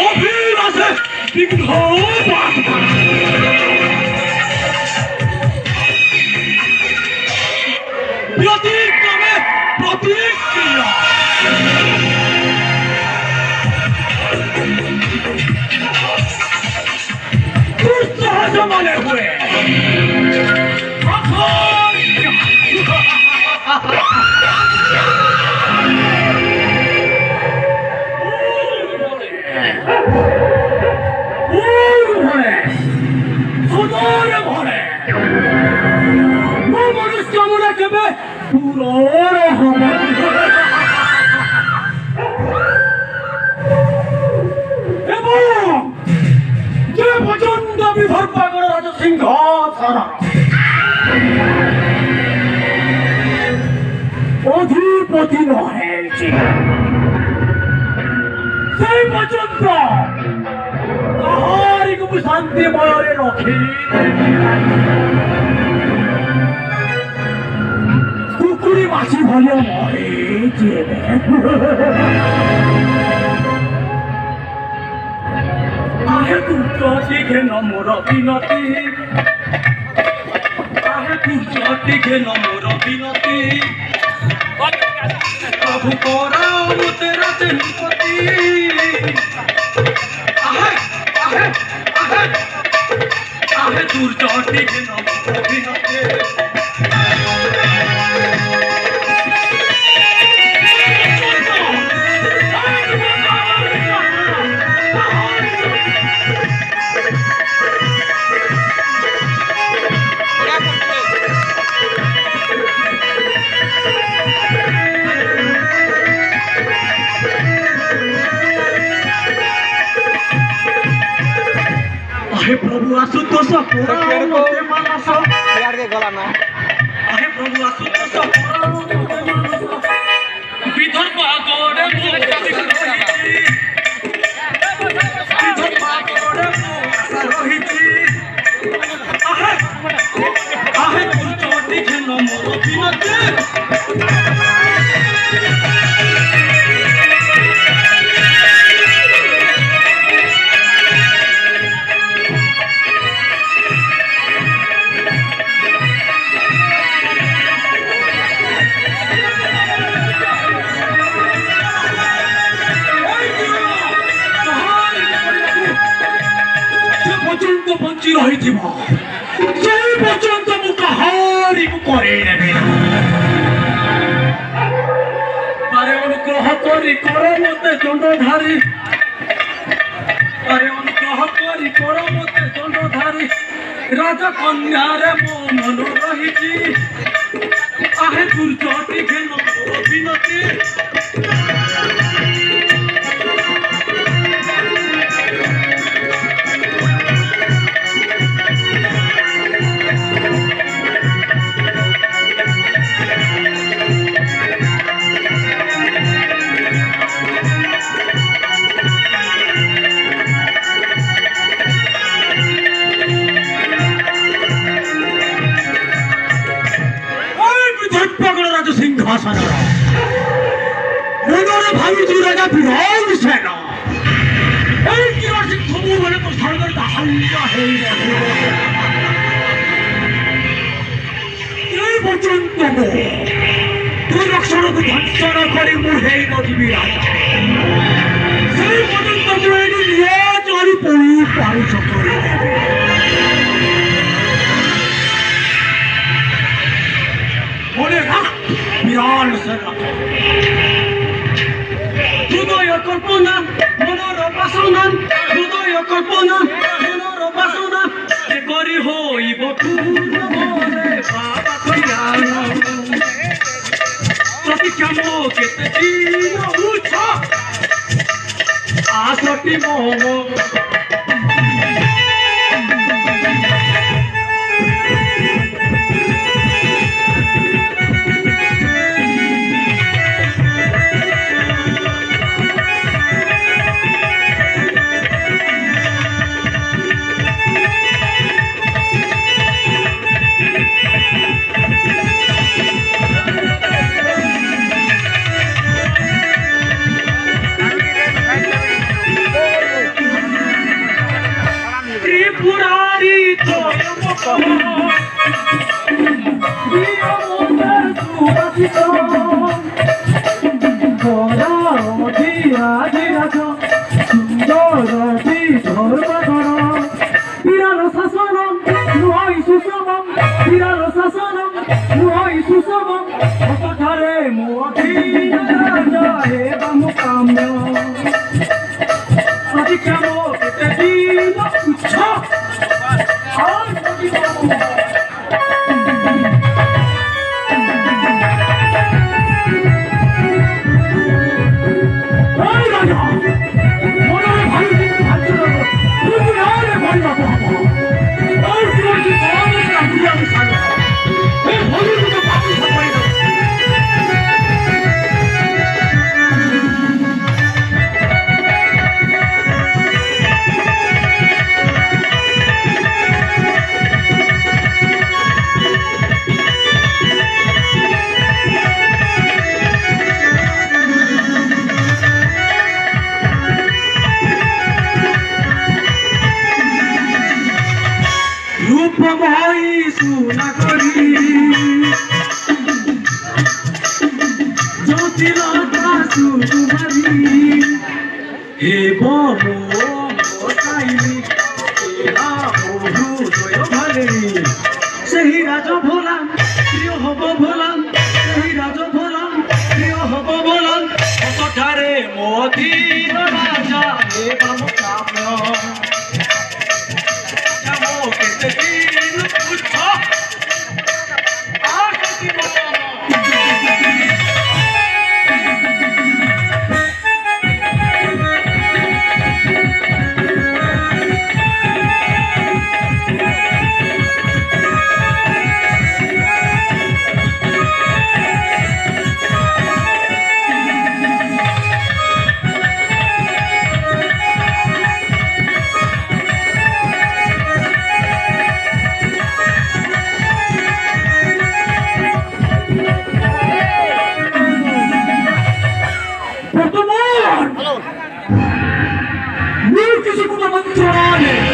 অভিলাষে বিঘ্ন বাধা ব্যতিক্রমে প্রতিক্রিয়া দুঃসহজ মনে হুয়ে অধিপতি নহে সেই পর্যন্ত তাহারিকে শান্তি ময়রে রখি কুকুরি মাছি ভলিয়া মরে যাবে আহে তুচ্ছ দিঘে নমর বিনতি আহে তুচ্ছ দিঘে নমর বিনতি প্রভু করাও মতে রাতে নিপতি আহে আহে আহে আহে দুর্য দিঘে নমর বিনতি हे प्रभु आशुतोष पुराणते मानस यार के गला ना हे प्रभु आशुतोष पुराणते मानस विदर्भ गोड़े विदर्भ गोड़े रहिछि आहे आहे चोटी घेन मोर बिनते বঞ্চি রহিথিব সেই পর্যন্ত মু কাহারিকু করে নেবে আরে অনুগ্রহ করি কর মতে দণ্ডধারী আরে অনুগ্রহ করি কর মতে দণ্ডধারী রাজা কন্যারে মো মন রহিছি আহে দুর্যটি ঘেন বিনতি सिंहासन मନରେ ভাবিছো ৰাজা বিৰল সেন এই কিৰণ সিং খবৰ মানে তো স্বৰ্গৰ দাহাল্য হৈ এই পৰ্যন্ত তুই লক্ষণକୁ ধ্বংসন কৰি মোৰ হেই নদীবি ৰাজা সেই পৰ্যন্ত মই নিয়ে চৰি পৰি পাৰিছ কৰি মনে রাখ বিরাল হৃদয় কল্পনা মনর বাসনা হৃদয় কল্পনা মনর বাসনা যে করি হইব প্রতীক্ষা কেতে দিন উচ্চ আসটি মম অচিত অধিরাজ সুন্দর ধর্মধর বিরাল শাসনম নয় সুষমম বিরাল শাসনম নয় সুষমম অতধারে মোধীর রাজা এবং কাম্য আদি কেন কেটে দিল উচ্ছ আর মদিব রূপময়ী সুনাগরী জ্যোতিলতা সুকুমারী হে বমোসাইনি বহুদয় ভালেরি সেই রাজ ভোলা প্রিয় হব ভোলা সেই রাজ ভোলা প্রিয় হব ভোলা অতটারে মধীর রাজা হে বাম কাম্য Hello. New Kishikuta Mantrane.